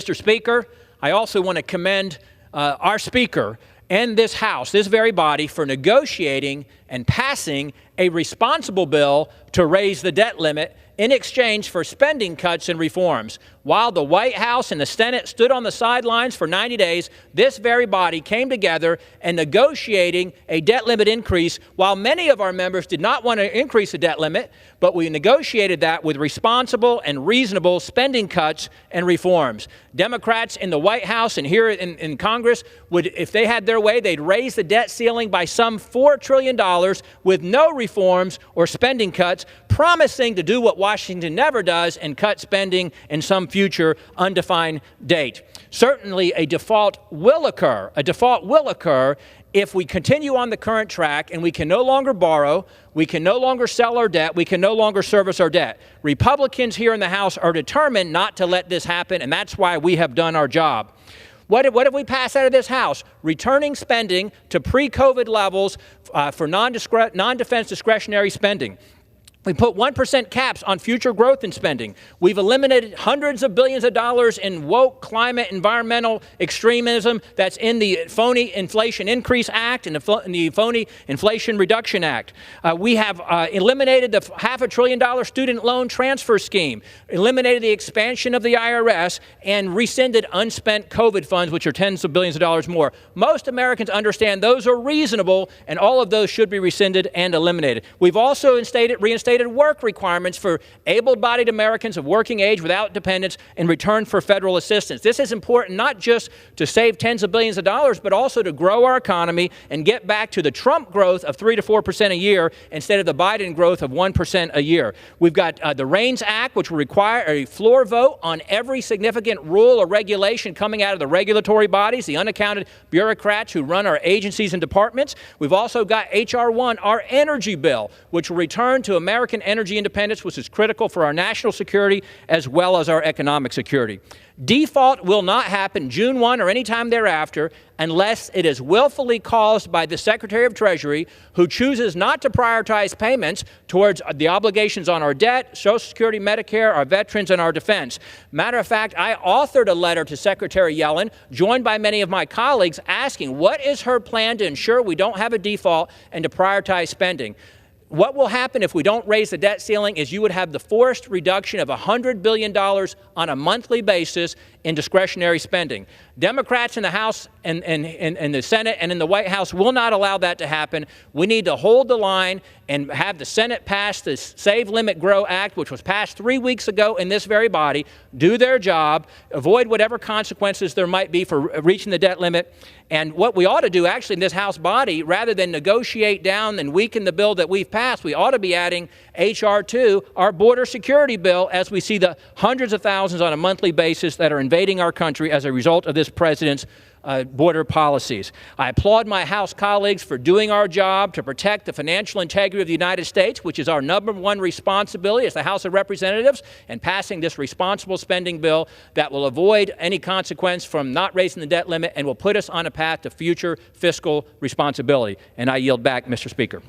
Mr. Speaker, I also want to commend our Speaker and this House, this very body, for negotiating and passing a responsible bill to raise the debt limit in exchange for spending cuts and reforms. While the White House and the Senate stood on the sidelines for 90 days, this very body came together and negotiating a debt limit increase. While many of our members did not want to increase the debt limit, but we negotiated that with responsible and reasonable spending cuts and reforms. Democrats in the White House and here in Congress would, if they had their way, they'd raise the debt ceiling by some $4 trillion with no reforms or spending cuts, promising to do what Washington never does and cut spending in some future undefined date. Certainly a default will occur. A default will occur if we continue on the current track and we can no longer borrow, we can no longer sell our debt, we can no longer service our debt. Republicans here in the House are determined not to let this happen, and that's why we have done our job. What have we passed out of this House? Returning spending to pre-COVID levels for non-defense discretionary spending. We put 1% caps on future growth in spending. We've eliminated hundreds of billions of dollars in woke climate environmental extremism that's in the phony Inflation Increase Act and the phony Inflation Reduction Act. We have eliminated the $500 billion student loan transfer scheme, eliminated the expansion of the IRS, and rescinded unspent COVID funds, which are tens of billions of dollars more. Most Americans understand those are reasonable, and all of those should be rescinded and eliminated. We've also reinstated work requirements for able-bodied Americans of working age without dependents in return for federal assistance. This is important not just to save tens of billions of dollars, but also to grow our economy and get back to the Trump growth of 3 to 4% a year instead of the Biden growth of 1% a year. We've got the REINS Act, which will require a floor vote on every significant rule or regulation coming out of the regulatory bodies, the unaccounted bureaucrats who run our agencies and departments. We've also got H.R. 1, our energy bill, which will return to American energy independence, which is critical for our national security as well as our economic security. Default will not happen June 1 or any time thereafter unless it is willfully caused by the Secretary of Treasury, who chooses not to prioritize payments towards the obligations on our debt, Social Security, Medicare, our veterans, and our defense. Matter of fact, I authored a letter to Secretary Yellen, joined by many of my colleagues, asking what is her plan to ensure we don't have a default and to prioritize spending. What will happen if we don't raise the debt ceiling is you would have the forced reduction of $100 billion on a monthly basis in discretionary spending. Democrats in the House and the Senate and in the White House will not allow that to happen. We need to hold the line and have the Senate pass the Save, Limit, Grow Act, which was passed 3 weeks ago in this very body, do their job, avoid whatever consequences there might be for reaching the debt limit. And what we ought to do actually in this House body, rather than negotiate down and weaken the bill that we've passed, we ought to be adding H.R. 2, our border security bill, as we see the hundreds of thousands on a monthly basis that are invading our country as a result of this president's border policies. I applaud my House colleagues for doing our job to protect the financial integrity of the United States, which is our #1 responsibility as the House of Representatives, and passing this responsible spending bill that will avoid any consequence from not raising the debt limit and will put us on a path to future fiscal responsibility. And I yield back, Mr. Speaker.